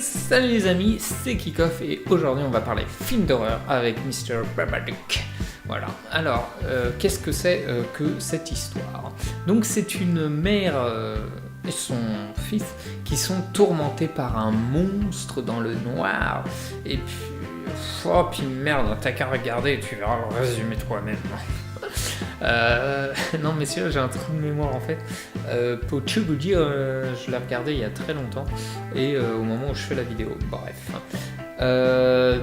Salut les amis, c'est Kickoff et aujourd'hui on va parler film d'horreur avec Mr. Babadook. Voilà, alors qu'est-ce que c'est que cette histoire? Donc c'est une mère et son fils qui sont tourmentés par un monstre dans le noir et puis merde, t'as qu'à regarder, tu verras le résumé toi-même. Non messieurs, j'ai un trou de mémoire en fait. Pour tout vous dire, je l'ai regardé il y a très longtemps et au moment où je fais la vidéo. Bref.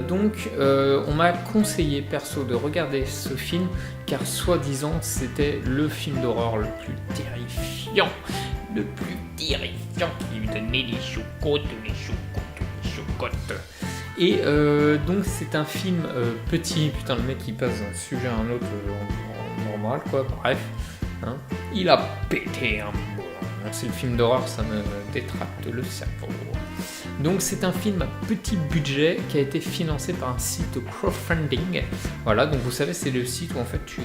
Donc on m'a conseillé perso de regarder ce film car soi-disant c'était le film d'horreur le plus terrifiant. Le plus terrifiant qui lui donnait les chocottes. Et donc c'est un film petit, putain le mec il passe d'un sujet à un autre normal quoi, bref, hein. Il a pété un bon, c'est le film d'horreur, ça me détracte le cerveau. Donc c'est un film à petit budget qui a été financé par un site crowdfunding. Voilà, donc vous savez c'est le site où en fait tu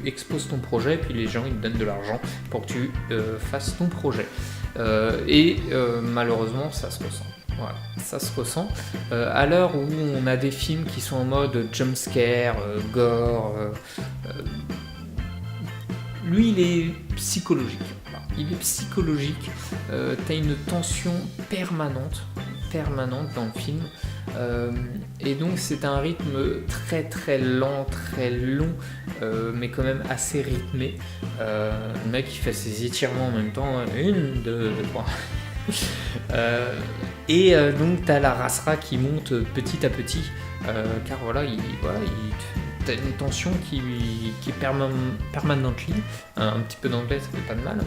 exposes ton projet et puis les gens ils te donnent de l'argent pour que tu fasses ton projet. Malheureusement ça se ressent. Voilà, ça se ressent. À l'heure où on a des films qui sont en mode jumpscare, gore, lui il est psychologique. Voilà. Il est psychologique. T'as une tension permanente dans le film. Et donc c'est un rythme très très lent, très long, mais quand même assez rythmé. Le mec il fait ses étirements en même temps. 1, 2, 3. Donc t'as la rasera qui monte petit à petit car voilà, t'as une tension qui est permanente, un petit peu d'anglais ça fait pas de mal,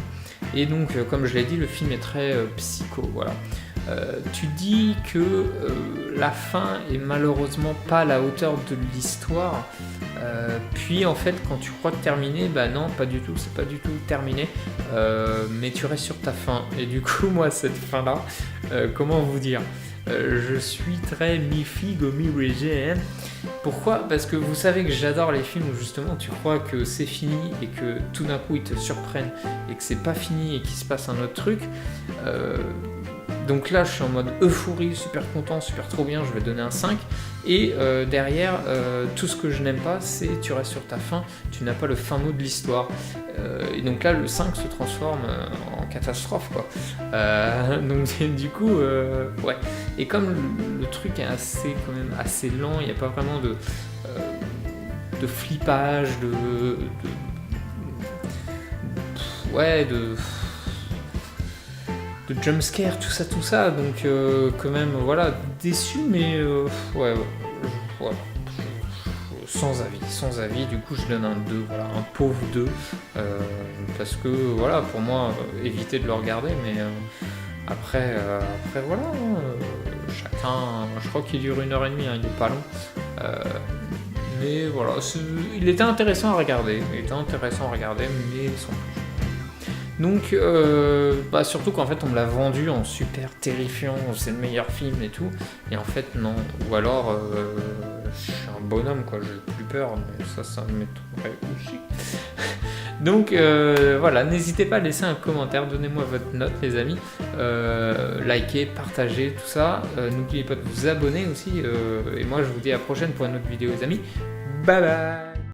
et donc comme je l'ai dit le film est très psycho, voilà. Tu dis que la fin est malheureusement pas à la hauteur de l'histoire, puis en fait quand tu crois terminer, bah non pas du tout, c'est pas du tout terminé, mais tu restes sur ta fin, et du coup moi cette fin là, comment vous dire, je suis très mi-figue mi-raisin, hein. Pourquoi? Parce que vous savez que j'adore les films où justement tu crois que c'est fini et que tout d'un coup ils te surprennent et que c'est pas fini et qu'il se passe un autre truc. Donc là je suis en mode euphorie, super content, super trop bien, je vais donner un 5. Et derrière, tout ce que je n'aime pas, c'est tu restes sur ta fin, tu n'as pas le fin mot de l'histoire. Et donc là le 5 se transforme en catastrophe quoi. Donc du coup, ouais. Et comme le truc est quand même assez lent, il n'y a pas vraiment de flippage, de jumpscare, tout ça, donc quand même, voilà, déçu, mais ouais, sans avis, du coup je donne un 2, voilà, un pauvre 2, parce que, voilà, pour moi, éviter de le regarder, mais après voilà, chacun, je crois qu'il dure 1h30, hein, il est pas long, mais voilà, il était intéressant à regarder, mais sans plus. Donc, surtout qu'en fait on me l'a vendu en super terrifiant, c'est le meilleur film et tout, et en fait non, ou alors je suis un bonhomme quoi, j'ai plus peur, mais ça m'étonnerait aussi. Donc voilà, n'hésitez pas à laisser un commentaire, donnez-moi votre note les amis, likez, partagez, tout ça, n'oubliez pas de vous abonner aussi, et moi je vous dis à la prochaine pour une autre vidéo les amis, bye bye.